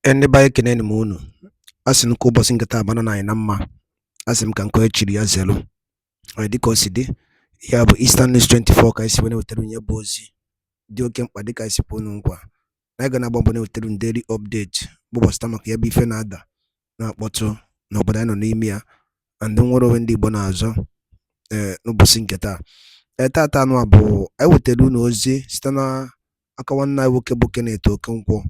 Anybody can any moon. As in Cobos in Gata banana and Amma. As in can quite chili as zero. I did consider. Yeah, but Eastern News 24 guys when we tell you bozy. Dio camp by the guys ponungwa. I gonna bomb on daily update. Bobo stomach ya beef another. Not bottle. No, but I know Nemia. And don't worry when the bonazo. No bossing geta. Tata no abo. I would tell you no zi. Stana. Akawana woke a book in it to Okonkwo.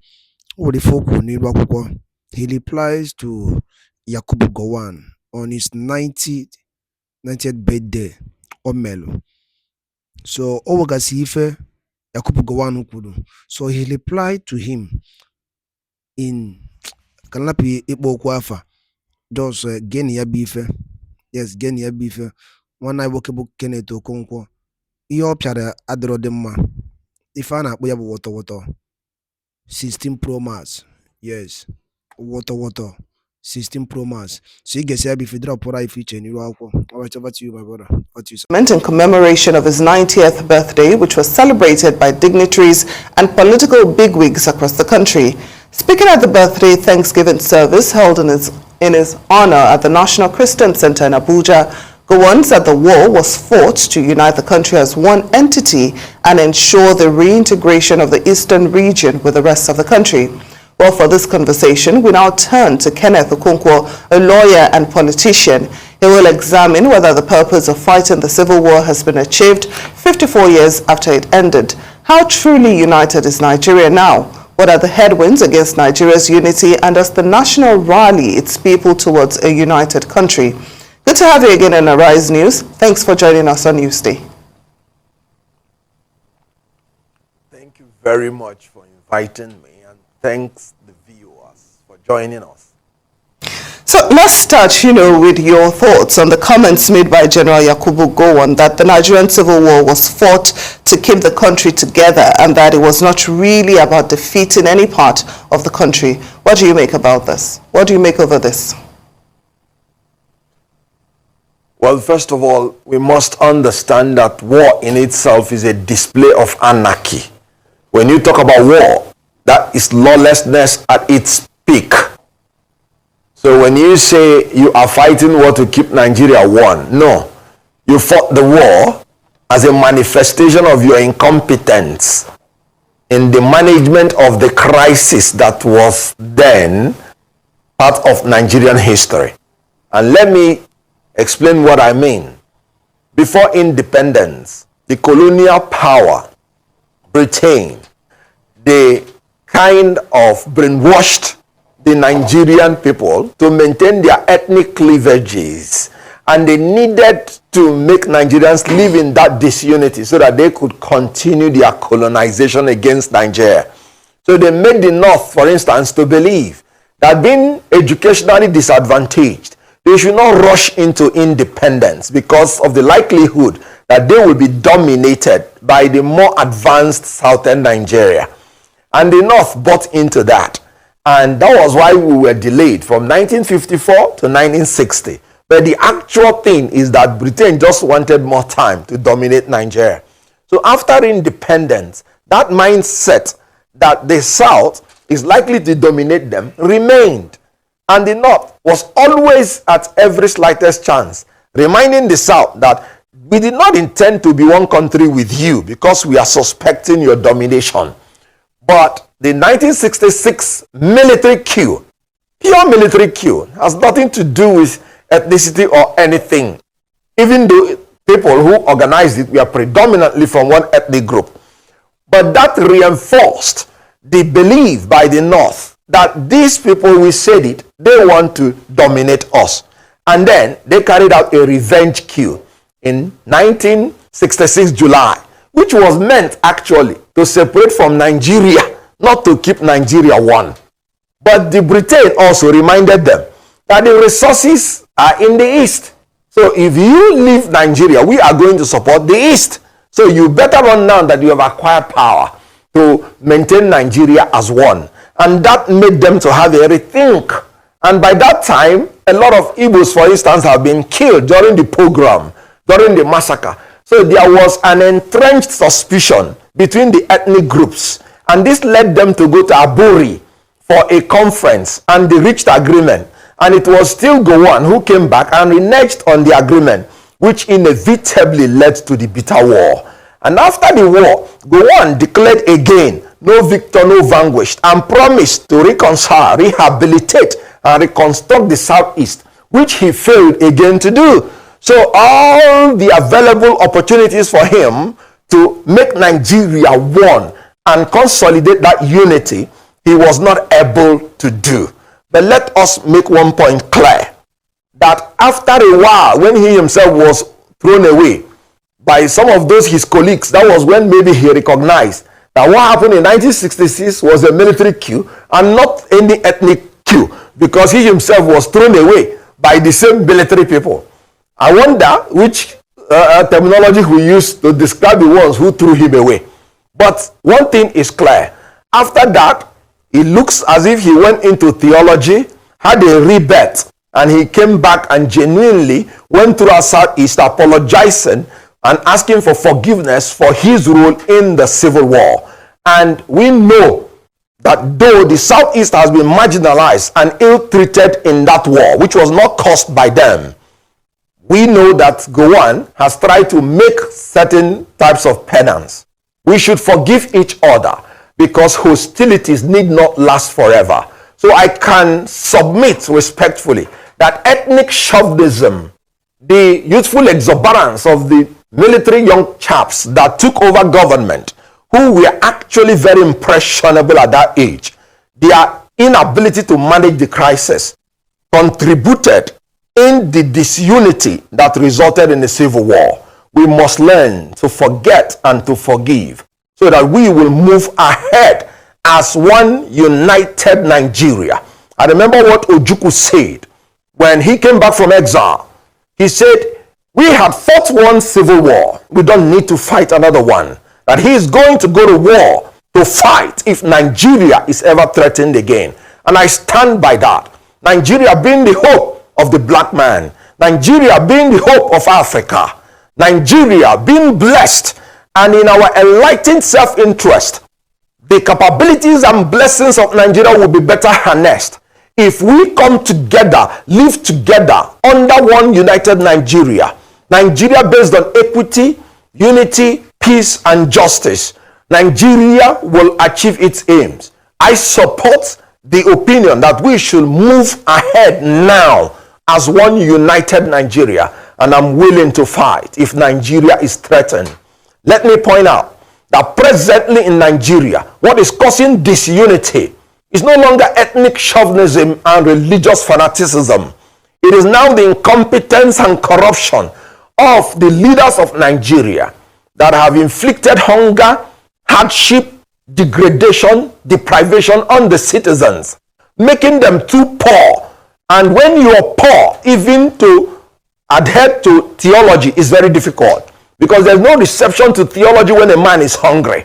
He replies to Gowon on his 90th birthday Omelo. So Owagasife Gowon Ukudu. So he replied to him in Kanapi Ibo Kwafa. Just Genia Bife. Yes, Genia Bife. One I woke a book Kenneth Okonkwo. Iyo Piara Adrodema. If I na Wotowoto 16 Pro Max. Yes. Wotowoto 16 Pro Max. So you guys if you drop what I feature in your alright, over to you, my brother. What you say? In commemoration of his 90th birthday, which was celebrated by dignitaries and political bigwigs across the country. Speaking at the birthday Thanksgiving service held in his honor at the National Christian Center in Abuja, Gowon said the war was fought to unite the country as one entity and ensure the reintegration of the eastern region with the rest of the country. Well, for this conversation, we now turn to Kenneth Okonkwo, a lawyer and politician. He will examine whether the purpose of fighting the civil war has been achieved 54 years after it ended. How truly united is Nigeria now? What are the headwinds against Nigeria's unity, and does the national rally its people towards a united country? Good to have you again in Arise News. Thanks for joining us on Newsday. Thank you very much for inviting me, and thanks the viewers for joining us. So let's start, with your thoughts on the comments made by General Yakubu Gowon that the Nigerian Civil War was fought to keep the country together and that it was not really about defeating any part of the country. What do you make about this? What do you make over this? Well, first of all, we must understand that war in itself is a display of anarchy. When you talk about war, that is lawlessness at its peak. So when you say you are fighting war to keep Nigeria one, no. You fought the war as a manifestation of your incompetence in the management of the crisis that was then part of Nigerian history. And let me explain what I mean. Before independence, the colonial power, Britain, they kind of brainwashed the Nigerian people to maintain their ethnic cleavages, and they needed to make Nigerians live in that disunity so that they could continue their colonization against Nigeria. So they made the North, for instance, to believe that being educationally disadvantaged, they should not rush into independence because of the likelihood that they will be dominated by the more advanced southern Nigeria. And the North bought into that. And that was why we were delayed from 1954 to 1960. But the actual thing is that Britain just wanted more time to dominate Nigeria. So after independence, that mindset that the South is likely to dominate them remained. And the North was always at every slightest chance reminding the South that we did not intend to be one country with you because we are suspecting your domination. But the 1966 military coup, pure military coup, has nothing to do with ethnicity or anything. Even though people who organized it were predominantly from one ethnic group. But that reinforced the belief by the North that these people, we said it, they want to dominate us. And then they carried out a revenge coup in 1966 July, which was meant actually to separate from Nigeria, not to keep Nigeria one. But the Britain also reminded them that the resources are in the East. So if you leave Nigeria, we are going to support the East. So you better run now that you have acquired power to maintain Nigeria as one. And that made them to have a rethink. And by that time, a lot of Igbos, for instance, have been killed during the pogrom, during the massacre. So there was an entrenched suspicion between the ethnic groups. And this led them to go to Aburi for a conference and they reached agreement. And it was still Gowon who came back and reneged on the agreement, which inevitably led to the bitter war. And after the war, Gowon declared again, no victor, no vanquished, and promised to reconcile, rehabilitate, and reconstruct the Southeast, which he failed again to do. So all the available opportunities for him to make Nigeria one and consolidate that unity, he was not able to do. But let us make one point clear, that after a while, when he himself was thrown away by some of those his colleagues, that was when maybe he recognized that what happened in 1966 was a military coup and not any ethnic coup, because he himself was thrown away by the same military people. I wonder which terminology we use to describe the ones who threw him away. But one thing is clear. After that, it looks as if he went into theology, had a rebirth, and he came back and genuinely went through our Southeast apologizing and asking for forgiveness for his role in the Civil War. And we know that though the Southeast has been marginalized and ill-treated in that war, which was not caused by them, we know that Gowon has tried to make certain types of penance. We should forgive each other because hostilities need not last forever. So I can submit respectfully that ethnic chauvinism, the youthful exuberance of the military young chaps that took over government, who were actually very impressionable at that age, their inability to manage the crisis contributed in the disunity that resulted in the Civil War. We must learn to forget and to forgive so that we will move ahead as one united Nigeria. I remember what Ojukwu said when he came back from exile. He said, we had fought one civil war. We don't need to fight another one. That he is going to go to war to fight if Nigeria is ever threatened again. And I stand by that. Nigeria being the hope of the black man, Nigeria being the hope of Africa, Nigeria being blessed, and in our enlightened self-interest, the capabilities and blessings of Nigeria will be better harnessed if we come together, live together under one united Nigeria. Nigeria based on equity, unity, peace, and justice. Nigeria will achieve its aims. I support the opinion that we should move ahead now as one united Nigeria, and I'm willing to fight if Nigeria is threatened. Let me point out that presently in Nigeria, what is causing disunity is no longer ethnic chauvinism and religious fanaticism. It is now the incompetence and corruption of the leaders of Nigeria that have inflicted hunger, hardship, degradation, deprivation on the citizens, making them too poor. And when you are poor, even to adhere to theology is very difficult, because there's no reception to theology when a man is hungry.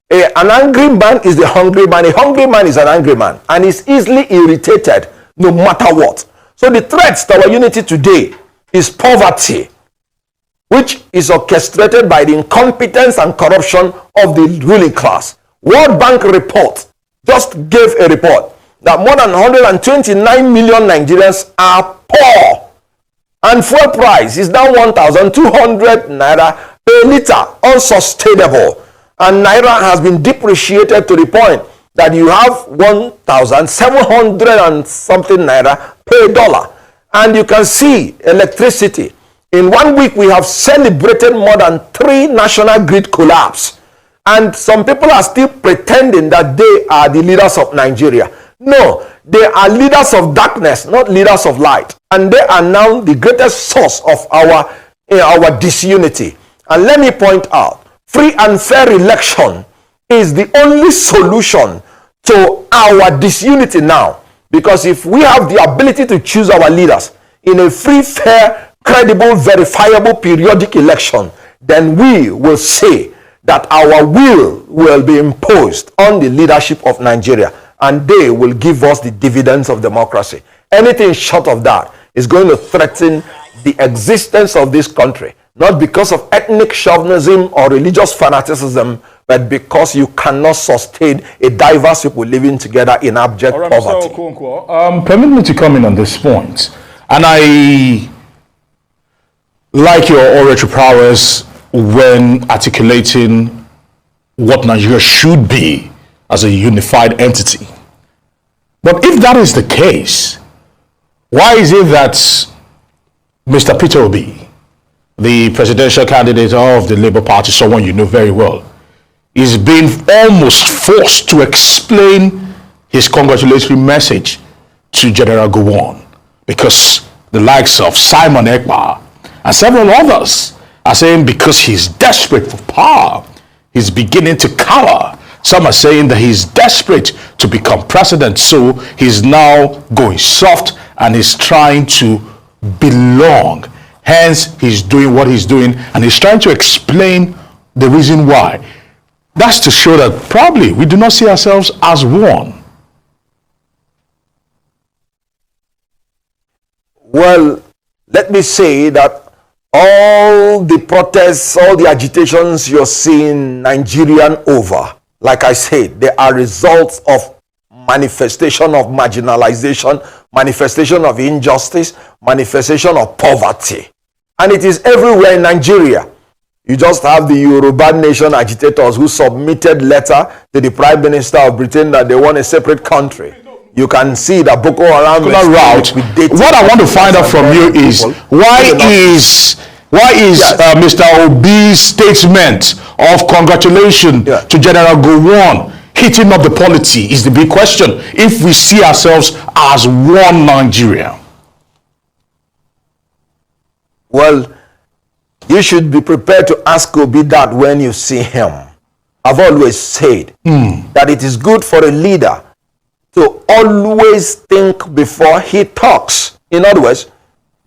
An angry man is a hungry man. A hungry man is an angry man and is easily irritated no matter what. So the threats to our unity today is poverty, which is orchestrated by the incompetence and corruption of the ruling class. World Bank report just gave a report that more than 129 million Nigerians are poor, and fuel price is now 1,200 naira per liter, unsustainable. And naira has been depreciated to the point that you have 1,700 and something naira per dollar. And you can see electricity. In 1 week, we have celebrated more than 3 national grid collapse. And some people are still pretending that they are the leaders of Nigeria. No, they are leaders of darkness, not leaders of light. And they are now the greatest source of our disunity. And let me point out, free and fair election is the only solution to our disunity now. Because if we have the ability to choose our leaders in a free, fair, credible, verifiable periodic election, then we will say that our will be imposed on the leadership of Nigeria, and they will give us the dividends of democracy. Anything short of that is going to threaten the existence of this country, not because of ethnic chauvinism or religious fanaticism, but because you cannot sustain a diverse people living together in abject All right, poverty. Mr. Okonkwo, permit me to come in on this point. And I like your oratory prowess when articulating what Nigeria should be as a unified entity. But if that is the case, why is it that Mr. Peter Obi, the presidential candidate of the Labour Party, someone you know very well, is being almost forced to explain his congratulatory message to General Gowon? Because the likes of Simon Ekpa and several others are saying because he's desperate for power, he's beginning to cower. Some are saying that he's desperate to become president, so he's now going soft and he's trying to belong. Hence, he's doing what he's doing and he's trying to explain the reason why. That's to show that probably we do not see ourselves as one. Well, let me say that all the protests, all the agitations you're seeing Nigerian over, like I said, they are results of manifestation of marginalization, manifestation of injustice, manifestation of poverty. And it is everywhere in Nigeria. You just have the Yoruba nation agitators who submitted letter to the Prime Minister of Britain that they want a separate country. You can see that Boko Haram route. What I want to find out from you is why is Mr. Obi's statement of congratulations to General Gowon hitting up the polity is the big question if we see ourselves as one Nigeria? Well, you should be prepared to ask Obi that when you see him. I've always said that it is good for a leader to always think before he talks. In other words,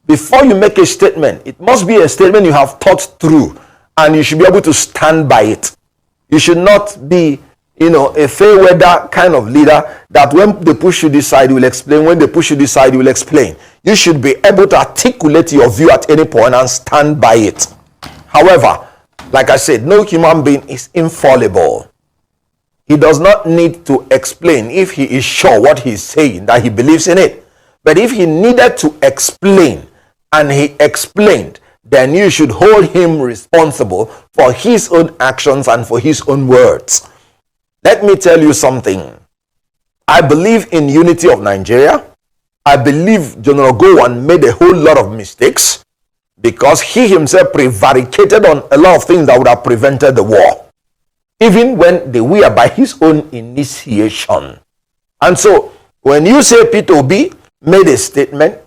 before you make a statement, it must be a statement you have thought through and you should be able to stand by it. You should not be, a fair weather kind of leader that when they push you this side, you will explain. When they push you this side, you will explain. You should be able to articulate your view at any point and stand by it. However, like I said, no human being is infallible. He does not need to explain if he is sure what he's saying, that he believes in it. But if he needed to explain and he explained, then you should hold him responsible for his own actions and for his own words. Let me tell you something. I believe in unity of Nigeria. I believe General Gowon made a whole lot of mistakes because he himself prevaricated on a lot of things that would have prevented the war, even when they were by his own initiation. And so, when you say Peter Obi made a statement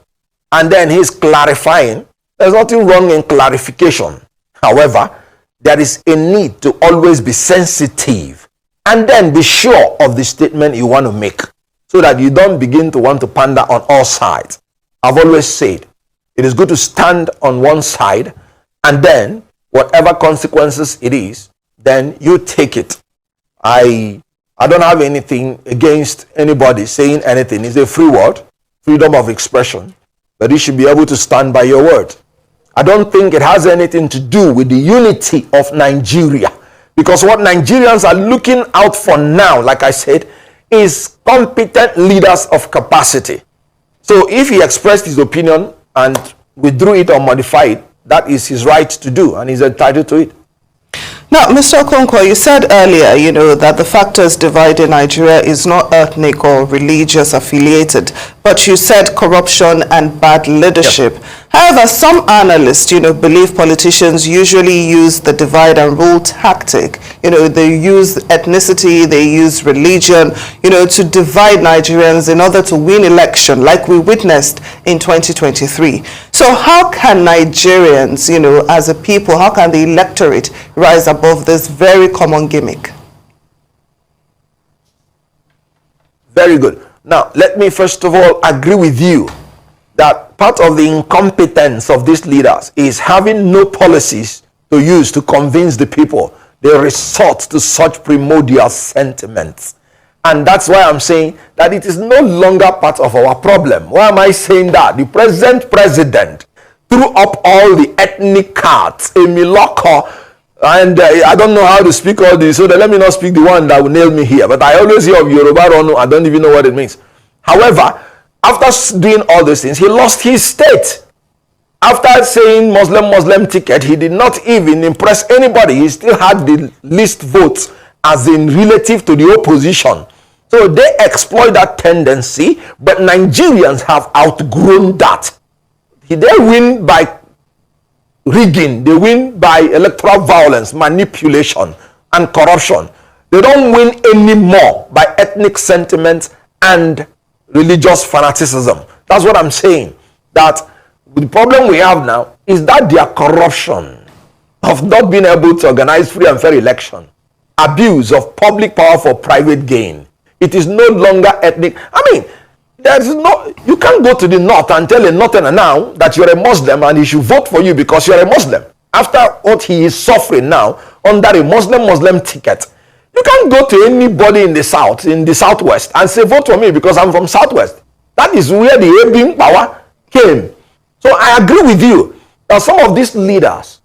and then he's clarifying, there's nothing wrong in clarification. However, there is a need to always be sensitive and then be sure of the statement you want to make so that you don't begin to want to pander on all sides. I've always said it is good to stand on one side and then whatever consequences it is, then you take it. I don't have anything against anybody saying anything. It's a free word, freedom of expression, but you should be able to stand by your word. I don't think it has anything to do with the unity of Nigeria, because what Nigerians are looking out for now, like I said, is competent leaders of capacity. So if he expressed his opinion and withdrew it or modified it, that is his right to do and he's entitled to it. Now, Mr. Okonkwo, you said earlier, that the factors dividing Nigeria is not ethnic or religious affiliated, but you said corruption and bad leadership. Yep. However, some analysts, believe politicians usually use the divide and rule tactic. They use ethnicity, they use religion, to divide Nigerians in order to win election, like we witnessed in 2023. So how can Nigerians, as a people, how can the electorate rise above this very common gimmick? Very good. Now, let me first of all agree with you that part of the incompetence of these leaders is having no policies to use to convince the people. They resort to such primordial sentiments. And that's why I'm saying that it is no longer part of our problem. Why am I saying that? The present president threw up all the ethnic cards, Emiloko, And I don't know how to speak all this, so let me not speak the one that will nail me here. But I always hear of Yoruba Ronu, I don't even know what it means. However, after doing all these things, he lost his state. After saying Muslim ticket, he did not even impress anybody. He still had the least votes as in relative to the opposition. So they exploit that tendency, but Nigerians have outgrown that. They win by rigging, they win by electoral violence, manipulation, and corruption. They don't win anymore by ethnic sentiment and religious fanaticism. That's what I'm saying. That the problem we have now is that their corruption of not being able to organize free and fair election, abuse of public power for private gain. It is no longer ethnic. I mean, there's no, you can't go to the north and tell a northerner now that you're a Muslim and he should vote for you because you're a Muslim. After what he is suffering now under a Muslim ticket, you can't go to anybody in the south, in the southwest, and say vote for me because I'm from southwest. That is where the Abing power came. So I agree with you that some of these leaders,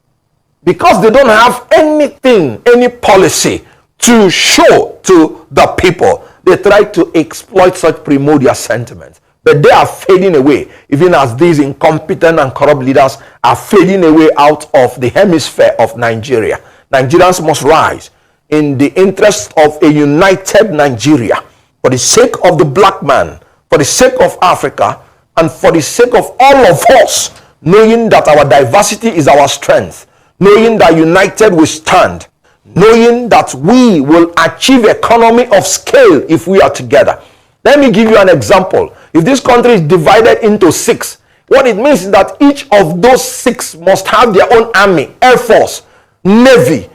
because they don't have anything, any policy to show to the people, they try to exploit such primordial sentiments. But they are fading away, even as these incompetent and corrupt leaders are fading away out of the hemisphere of Nigeria. Nigerians must rise in the interest of a united Nigeria, for the sake of the black man, for the sake of Africa, and for the sake of all of us, knowing that our diversity is our strength, knowing that united we stand, knowing that we will achieve economy of scale if we are together. Let me give you an example. If this country is divided into 6, what it means is that each of those 6 must have their own army, air force, navy,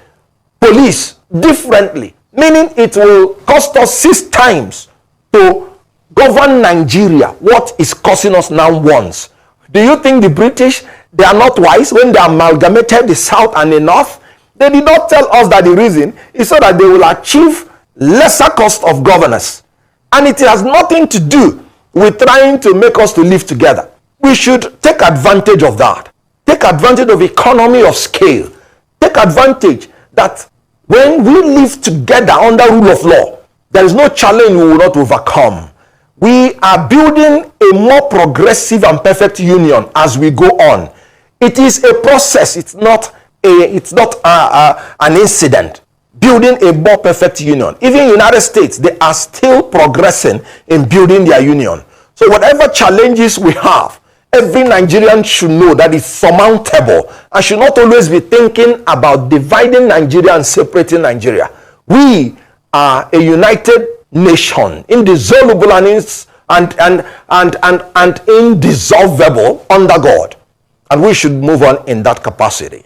police, differently, meaning it will cost us 6 times to govern Nigeria what is costing us now once. Do you think the British, they are not wise when they amalgamated the south and the north? They did not tell us that the reason is so that they will achieve lesser cost of governance. And it has nothing to do with trying to make us to live together. We should take advantage of that. Take advantage of economy of scale. Take advantage that when we live together under rule of law, there is no challenge we will not overcome. We are building a more progressive and perfect union as we go on. It is a process. It's not an incident. Building a more perfect union. Even United States, they are still progressing in building their union. So whatever challenges we have, every Nigerian should know that it's surmountable and should not always be thinking about dividing Nigeria and separating Nigeria. We are a united nation, indissoluble and indissolvable under God, and we should move on in that capacity.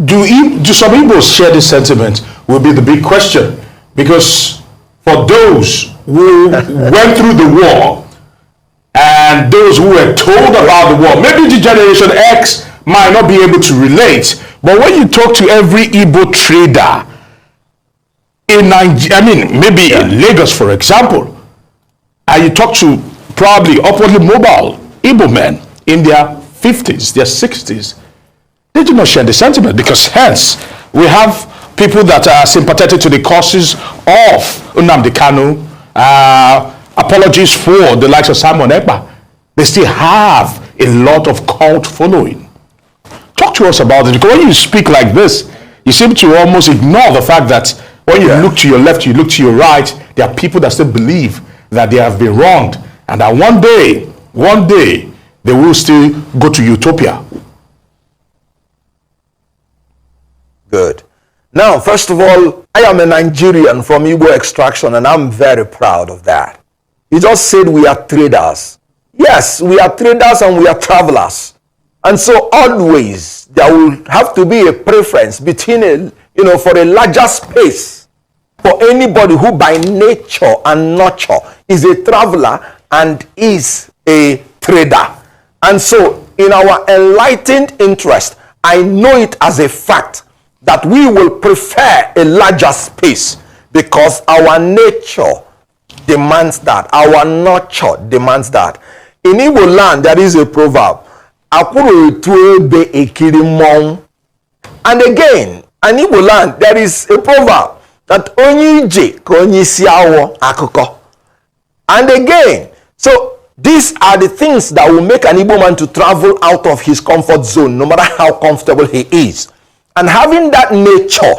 Do some Igbos share this sentiment will be the big question, because for those who went through the war and those who were told about the war, maybe the generation X might not be able to relate, but when you talk to every Igbo trader in Nigeria, I mean, maybe in Lagos, for example, and you talk to probably upwardly mobile Igbo men in their 50s, their 60s, they do not share the sentiment, because hence we have people that are sympathetic to the causes of Nnamdi Kanu, apologies for the likes of Simon Ekpa. They still have a lot of cult following. Talk to us about it, because when you speak like this, you seem to almost ignore the fact that when you look to your left, you look to your right, there are people that still believe that they have been wronged, and that one day, they will still go to utopia. Good. Now, first of all, I am a Nigerian from Igbo extraction, and I'm very proud of that. You just said we are traders. Yes, we are traders and we are travelers. And so always there will have to be a preference between for a larger space for anybody who by nature and nurture is a traveler and is a trader. And so in our enlightened interest, I know it as a fact that we will prefer a larger space because our nature demands that. Our nurture demands that. In Igbo land, there is a proverb, akwụrụ etu ebe ekiri mmọnwụ. And again, in Igbo land, there is a proverb that onye ije ka onye isi awọ akụkọ. And again, so these are the things that will make an Igbo man to travel out of his comfort zone, no matter how comfortable he is. And having that nature,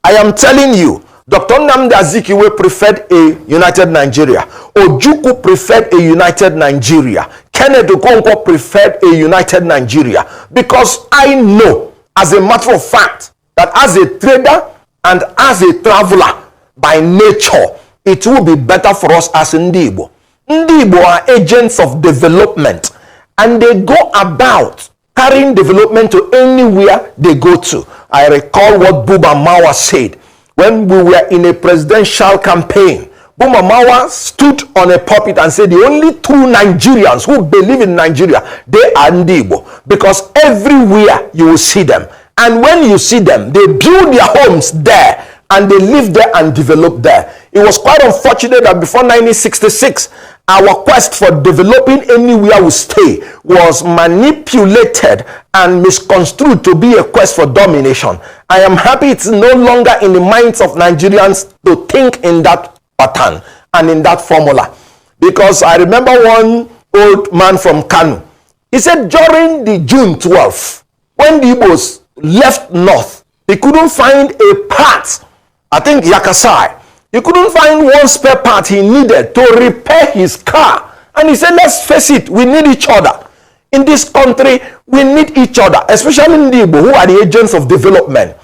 I am telling you, Dr. Nnamdi Azikiwe preferred a united Nigeria. Ojukwu preferred a united Nigeria. Kenneth Okonkwo preferred a united Nigeria. Because I know, as a matter of fact, that as a trader and as a traveler by nature, it will be better for us as Ndi Igbo. Ndi Igbo are agents of development, and they go about carrying development to anywhere they go to. I recall what Buba Mawa said when we were in a presidential campaign. Buba Mawa stood on a pulpit and said the only true Nigerians who believe in Nigeria, they are Ndi Igbo, because everywhere you will see them. And when you see them, they build their homes there and they live there and develop there. It was quite unfortunate that before 1966, our quest for developing anywhere we stay was manipulated and misconstrued to be a quest for domination. I am happy it's no longer in the minds of Nigerians to think in that pattern and in that formula. Because I remember one old man from Kanu. He said during the June 12th, when the Igbos left north, he couldn't find a part, I think Yakasai, he couldn't find one spare part he needed to repair his car. And he said, let's face it, we need each other. In this country, we need each other, especially in the Igbo, who are the agents of development.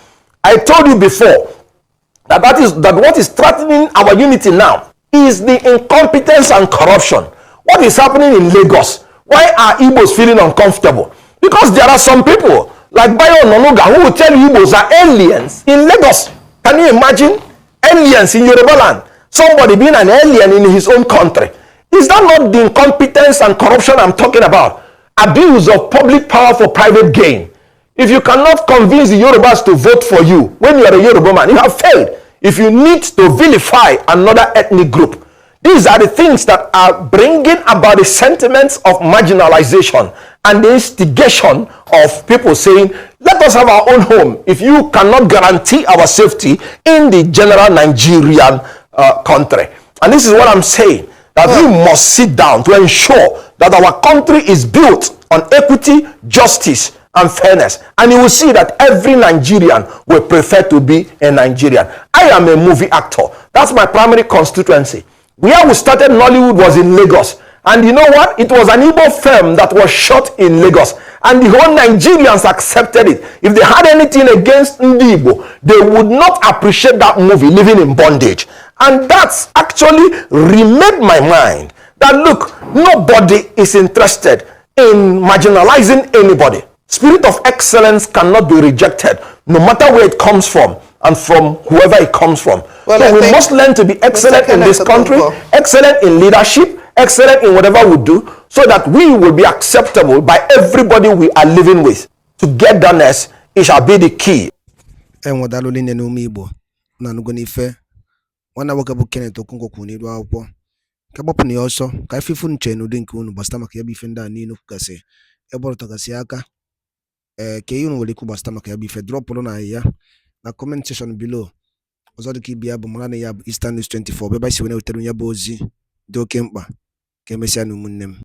I told you before that what is threatening our unity now is the incompetence and corruption. What is happening in Lagos? Why are Igbos feeling uncomfortable? Because there are some people like Bayo Nonuga who will tell you Igbos are aliens in Lagos. Can you imagine? Aliens in Yoruba land. Somebody being an alien in his own country. Is that not the incompetence and corruption I'm talking about? Abuse of public power for private gain. If you cannot convince the Yorubas to vote for you when you are a Yoruba man, you have failed. If you need to vilify another ethnic group, these are the things that are bringing about the sentiments of marginalization and the instigation of people saying, let us have our own home if you cannot guarantee our safety in the general Nigerian country. And this is what I'm saying, that we must sit down to ensure that our country is built on equity, justice, and fairness. And you will see that every Nigerian will prefer to be a Nigerian. I am a movie actor. That's my primary constituency. Where we started Nollywood was in Lagos. And you know what? It was an Igbo film that was shot in Lagos. And the whole Nigerians accepted it. If they had anything against Ndi Igbo, they would not appreciate that movie, Living in Bondage. And that's actually remade my mind that, look, nobody is interested in marginalizing anybody. Spirit of excellence cannot be rejected, no matter where it comes from and from whoever it comes from. Well, so we must learn to be excellent in this country, excellent in leadership, excellent in whatever we do, so that we will be acceptable by everybody we are living with. Togetherness, it shall be the key. Nwanna nwoke bụ Kenneth Okonkwo kwuru n'iru akwụkwọ ka gbapụ na ya ọsọ ka ife ifu nche n'ụdị nke unu gbasata maka ya bụ ife ndị a niile kwugasị eborọtagasị aka ka ihe unu nwere ikwu gbasata maka ya bụ ife dropụrụ na ya na comment section below. Ọzọ dịka ibe ya bụ mara na ya bụ Eastern News 24 ebe isi wee na-wetara ya bụ ozi dị oke mkpa ka emesịa na ụmụnne m.